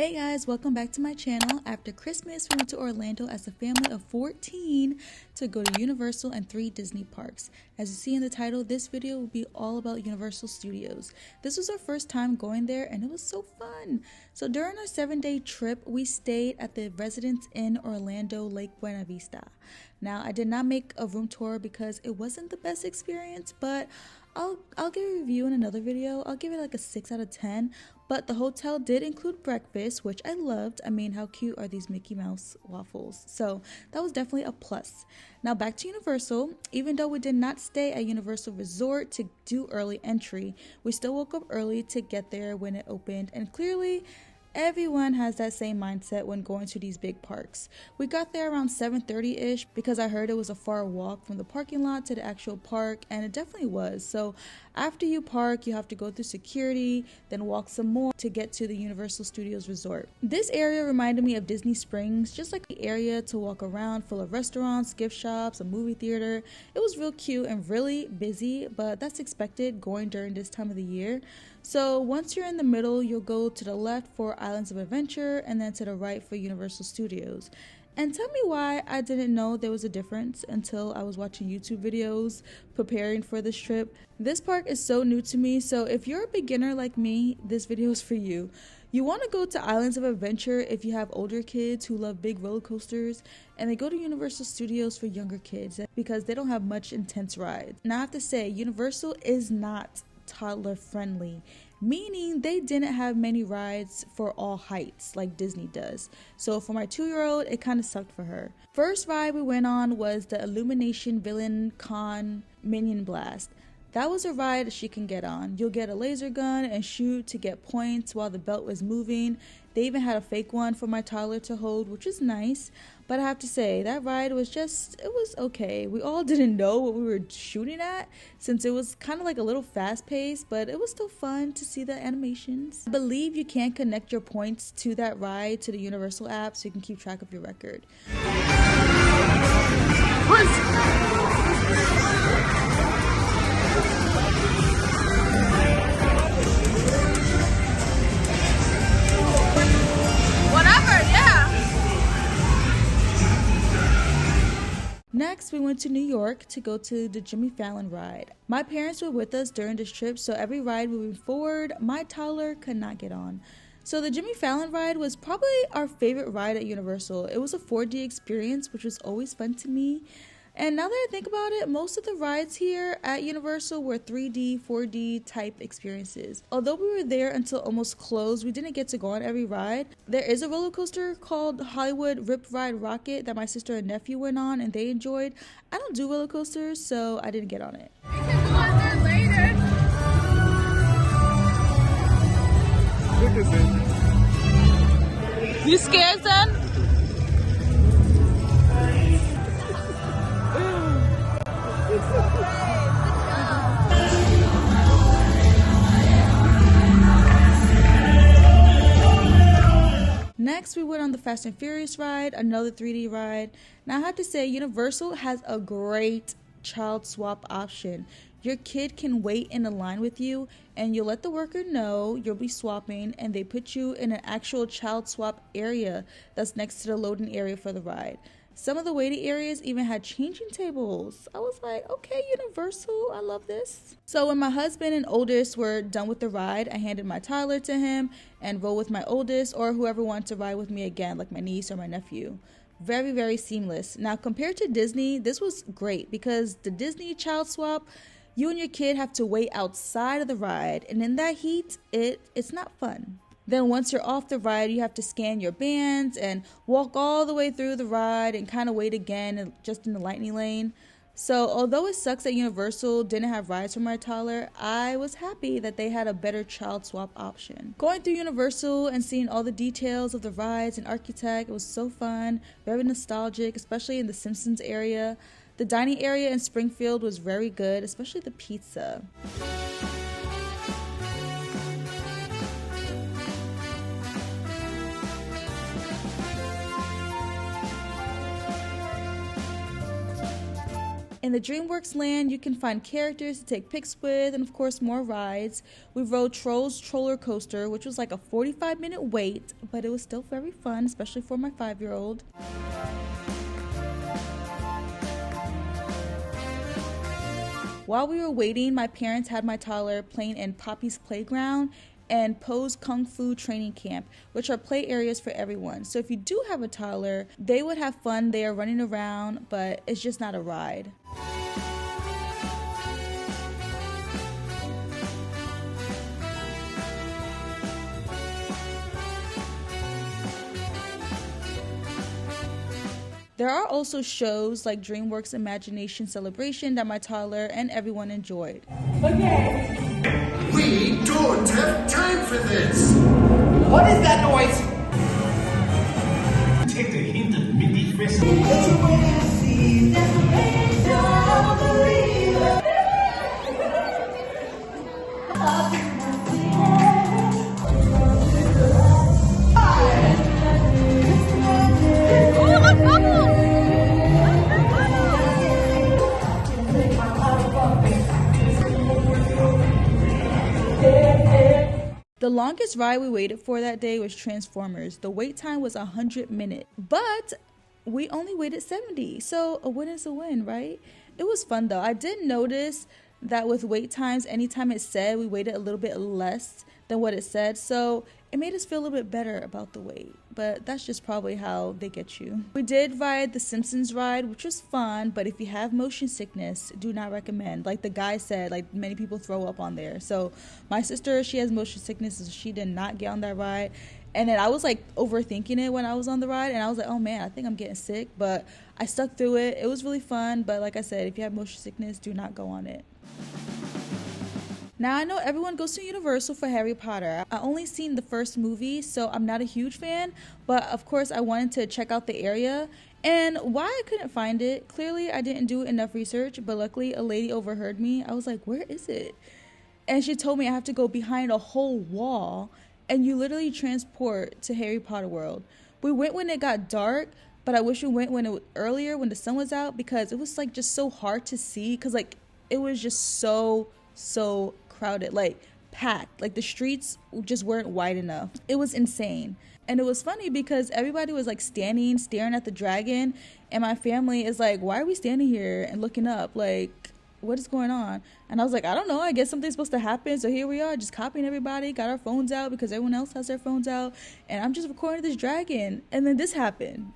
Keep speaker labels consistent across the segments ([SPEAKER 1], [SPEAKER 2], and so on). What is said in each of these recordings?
[SPEAKER 1] Hey guys, welcome back to my channel. After Christmas, we went to Orlando as a family of 14 to go to Universal and 3 Disney parks. As you see in the title, this video will be all about Universal Studios. This was our first time going there and it was so fun. So during our 7-day trip, we stayed at the Residence Inn Orlando Lake Buena Vista. Now, I did not make a room tour because it wasn't the best experience, but I'll give a review in another video. I'll give it like a 6 out of 10. But the hotel did include breakfast, which I loved. I mean, how cute are these Mickey Mouse waffles? So that was definitely a plus. Now back to Universal. Even though we did not stay at Universal Resort to do early entry, we still woke up early to get there when it opened. And clearly, everyone has that same mindset when going to these big parks. We got there around 7:30-ish because I heard it was a far walk from the parking lot to the actual park, and it definitely was. So after you park, you have to go through security, then walk some more to get to the Universal Studios Resort. This area reminded me of Disney Springs, just like the area to walk around, full of restaurants, gift shops, a movie theater. It was real cute and really busy, but that's expected going during this time of the year. So once you're in the middle, you'll go to the left for Islands of Adventure and then to the right for Universal Studios. And tell me why I didn't know there was a difference until I was watching YouTube videos preparing for this trip. This park is so new to me, so if you're a beginner like me, this video is for you. You want to go to Islands of Adventure if you have older kids who love big roller coasters, and they go to Universal Studios for younger kids because they don't have much intense rides. Now I have to say, Universal is not toddler friendly, meaning they didn't have many rides for all heights like Disney does. So for my 2-year-old, it kind of sucked for her. First ride we went on was the Illumination Villain Con Minion Blast. That was a ride she can get on. You'll get a laser gun and shoot to get points while the belt was moving. They even had a fake one for my toddler to hold, which is nice. But I have to say, that ride was it was okay. We all didn't know what we were shooting at since it was kind of like a little fast-paced, but it was still fun to see the animations. I believe you can connect your points to that ride to the Universal app so you can keep track of your record. Next, we went to New York to go to the Jimmy Fallon ride. My parents were with us during this trip, so every ride moving forward, my toddler could not get on. So the Jimmy Fallon ride was probably our favorite ride at Universal. It was a 4D experience, which was always fun to me. And now that I think about it, most of the rides here at Universal were 3D, 4D type experiences. Although we were there until almost closed, we didn't get to go on every ride. There is a roller coaster called Hollywood Rip Ride Rocket that my sister and nephew went on and they enjoyed. I don't do roller coasters, so I didn't get on it.
[SPEAKER 2] We can go on there later.
[SPEAKER 3] Look at this.
[SPEAKER 2] You scared, son?
[SPEAKER 1] Next, we went on the Fast and Furious ride, another 3D ride. Now, I have to say, Universal has a great child swap option. Your kid can wait in a line with you, and you'll let the worker know you'll be swapping, and they put you in an actual child swap area that's next to the loading area for the ride. Some of the waiting areas even had changing tables. I was like, okay, Universal, I love this. So when my husband and oldest were done with the ride, I handed my toddler to him and rode with my oldest or whoever wanted to ride with me again, like my niece or my nephew. Very, very seamless. Now, compared to Disney, this was great because the Disney child swap, you and your kid have to wait outside of the ride, and in that heat, it's not fun. Then once you're off the ride, you have to scan your bands and walk all the way through the ride and kind of wait again just in the lightning lane. So although it sucks that Universal didn't have rides for my toddler, I was happy that they had a better child swap option. Going through Universal and seeing all the details of the rides and architect, it was so fun, very nostalgic, especially in the Simpsons area. The dining area in Springfield was very good, especially the pizza. In the DreamWorks land, you can find characters to take pics with and of course more rides. We rode Trolls Troller Coaster, which was like a 45-minute wait, but it was still very fun, especially for my 5-year-old. While we were waiting, my parents had my toddler playing in Poppy's Playground and Poe's Kung Fu Training Camp, which are play areas for everyone. So if you do have a toddler, they would have fun there running around, but it's just not a ride. There are also shows like DreamWorks Imagination Celebration that my toddler and everyone enjoyed.
[SPEAKER 4] Okay.
[SPEAKER 5] We don't have time for this!
[SPEAKER 4] What is that noise?
[SPEAKER 6] Take a hint of Mindy Frisk.
[SPEAKER 1] The longest ride we waited for that day was Transformers. The wait time was 100 minutes, but we only waited 70, so a win is a win, right? It was fun though. I did notice that with wait times, anytime it said we waited a little bit less than what it said, so it made us feel a little bit better about the wait, but that's just probably how they get you. We did ride the Simpsons ride, which was fun, but if you have motion sickness, do not recommend. Like the guy said, like many people throw up on there. So my sister, she has motion sickness, so she did not get on that ride. And then I was like overthinking it when I was on the ride, and I was like, oh man, I think I'm getting sick, but I stuck through it. It was really fun, but like I said, if you have motion sickness, do not go on it. Now, I know everyone goes to Universal for Harry Potter. I only seen the first movie, so I'm not a huge fan, but of course I wanted to check out the area. And why I couldn't find it, clearly I didn't do enough research, but luckily a lady overheard me. I was like, where is it? And she told me I have to go behind a whole wall, and you literally transport to Harry Potter World. We went when it got dark, but I wish we went when it was earlier, when the sun was out, because it was like just so hard to see, because like it was just so crowded, like packed, like the streets just weren't wide enough. It was insane. And it was funny because everybody was like staring at the dragon, and my family is like, why are we standing here and looking up, like what is going on? And I was like, I don't know, I guess something's supposed to happen, so here we are just copying everybody, got our phones out because everyone else has their phones out, and I'm just recording this dragon, and then this happened.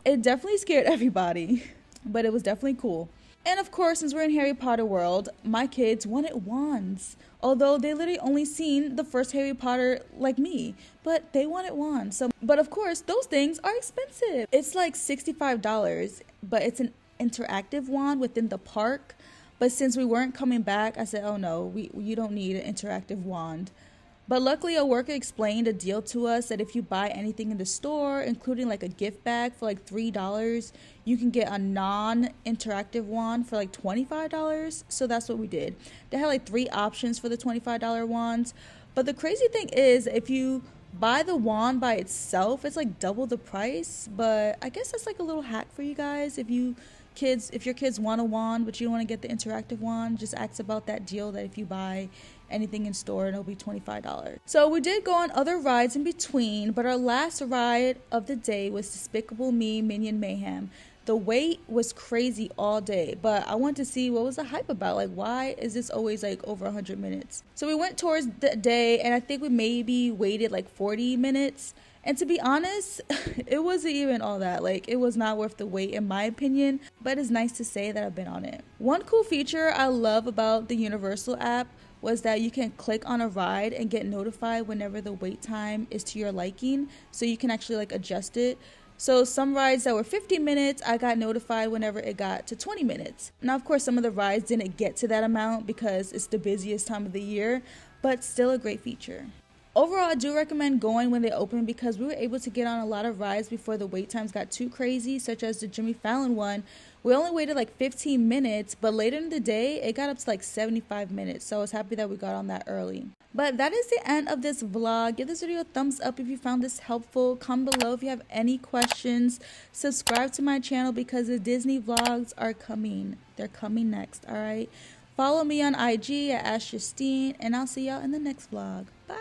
[SPEAKER 1] It definitely scared everybody, but it was definitely cool. And of course, since we're in Harry Potter World, my kids wanted wands. Although they literally only seen the first Harry Potter like me, but they wanted wands. But of course, those things are expensive. It's like $65, but it's an interactive wand within the park. But since we weren't coming back, I said, oh no, you don't need an interactive wand. But luckily, a worker explained a deal to us that if you buy anything in the store, including like a gift bag for like $3, you can get a non-interactive wand for like $25. So that's what we did. They had like 3 options for the $25 wands. But the crazy thing is, if you buy the wand by itself, it's like double the price. But I guess that's like a little hack for you guys. If your kids want a wand, but you don't want to get the interactive wand, just ask about that deal that if you buy anything in store, it'll be $25. So we did go on other rides in between, but our last ride of the day was Despicable Me Minion Mayhem. The wait was crazy all day, but I wanted to see what was the hype about. Like, why is this always like over 100 minutes? So we went towards the day, and I think we maybe waited like 40 minutes. And to be honest, it wasn't even all that. Like, it was not worth the wait in my opinion, but it's nice to say that I've been on it. One cool feature I love about the Universal app was that you can click on a ride and get notified whenever the wait time is to your liking, so you can actually like adjust it. So some rides that were 15 minutes, I got notified whenever it got to 20 minutes. Now, of course, some of the rides didn't get to that amount because it's the busiest time of the year, but still a great feature. Overall, I do recommend going when they open because we were able to get on a lot of rides before the wait times got too crazy, such as the Jimmy Fallon one. We only waited like 15 minutes, but later in the day, it got up to like 75 minutes, so I was happy that we got on that early. But that is the end of this vlog. Give this video a thumbs up if you found this helpful. Comment below if you have any questions. Subscribe to my channel because the Disney vlogs are coming. They're coming next, alright? Follow me on IG at AskJustine, and I'll see y'all in the next vlog. Bye!